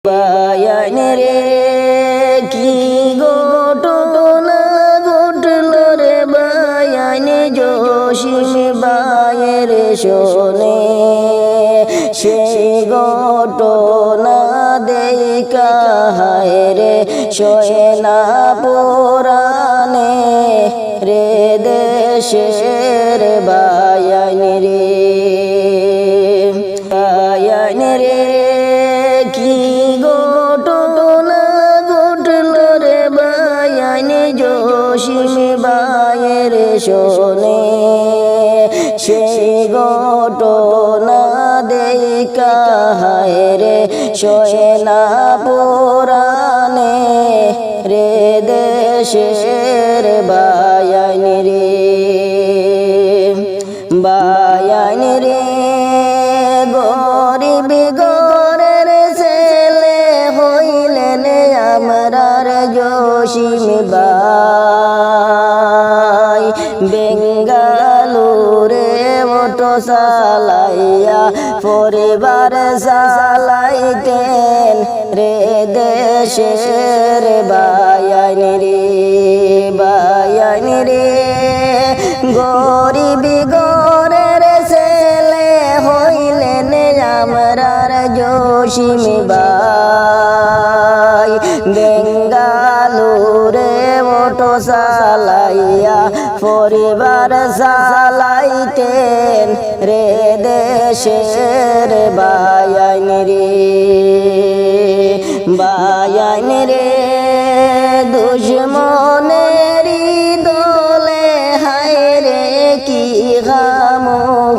বায়ান রে কি ঘটনা ঘটল রে বায়ান জসিম বায়ের শোনে সেই ঘটনা দেখা হায় রে শোয়ে না পুরাণে রে দেশের বায়ান রে বায়ান রে কি ঘটনা ঘটল রে বায়ান জসিম বায়ের শোনে সেই ঘটনা দেখা হায় রে শোয়ে না পুরাণে রে দেশের বায়ান রে বায়ান রে গরিব ঘরের ছেলে হইলেন আমরার জসিম বাই বেঙ্গালুরে অটো চালাইয়া পরিবার চালাইতেন রে দেশের বায়ান রে বায়ান রে গরিব ঘরের ছেলে হইলেন আমরার জসিম বাই বেঙ্গালুরে অটো চালাইয়া পরিবার চালাইতেন রে দেশের বায়ান রে বায়ান রে দুশ্মনেরি দলে হায় রে কি গাম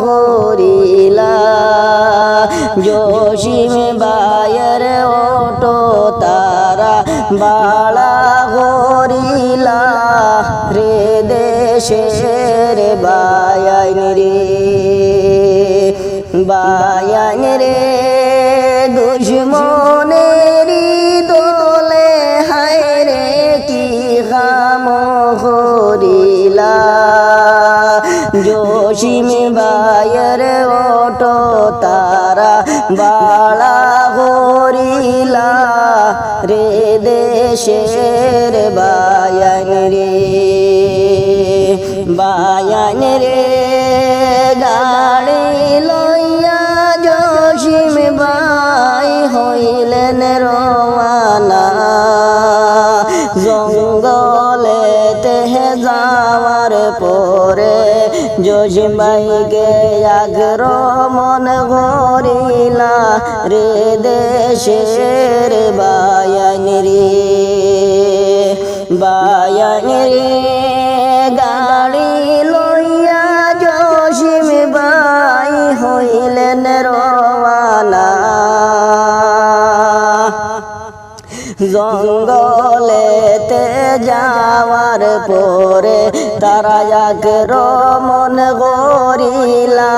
হরিলা জসিম বায়ের অটো তারা বালা হরিলা রে দেশের বায়ান রে বায়ান রে দুশ্মনেরি দলে হায় রে কি গাম হরিলা জসিম বায়ের অটো তারা বালা হরিলা রে দেশের বায়ান রে বায়ান রে গাড়ি লইয়া জসিম বাই হইলেন রওয়ানা জঙ্গলেতে যাওয়ার পরে জসিম ভাইকে আক্রমণ করিলা রে দেশের বায়ান রে বায়ান রে গাড়ি লইয়া জসিম ভাই হইলেন রওয়ানা জঙ্গলেতে যাওয়ার পরে তারা আক্রমণ করিলা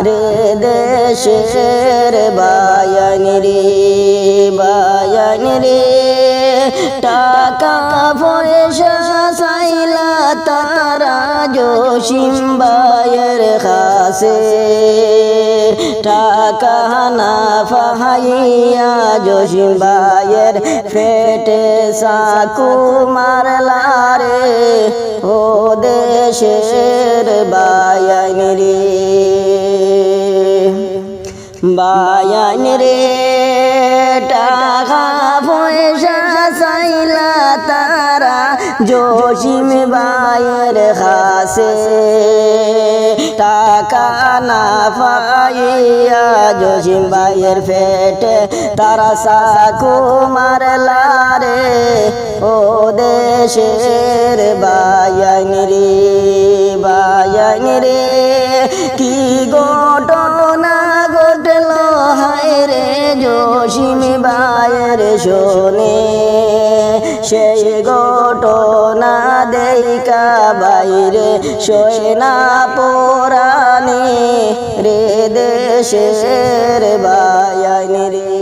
রে দেশের বায়ান রে বায়ান রে টাকা পয়সা চাইলা তারা জসিম বায়ের কাছে টাকা না পাইয়া জসিম বায়ের পেটে চাকু মারলা রে ও দেশের বায়ান রে বায়ান রে টাকা পয়সা চাইলা তারা জসিম বায়ের কাছে টাকা না পাইয়া জসিম বায়ের পেটে তারা চাকু মারলা রে ও দেশের বায়ান রে বায়ান রে কি ঘটনা ঘটল হায় রে জসিম বায়ের শোনে সেই ঘটনা দেখা বাইরে শোয় না পুরাণে রে দেশের বায়ান রে।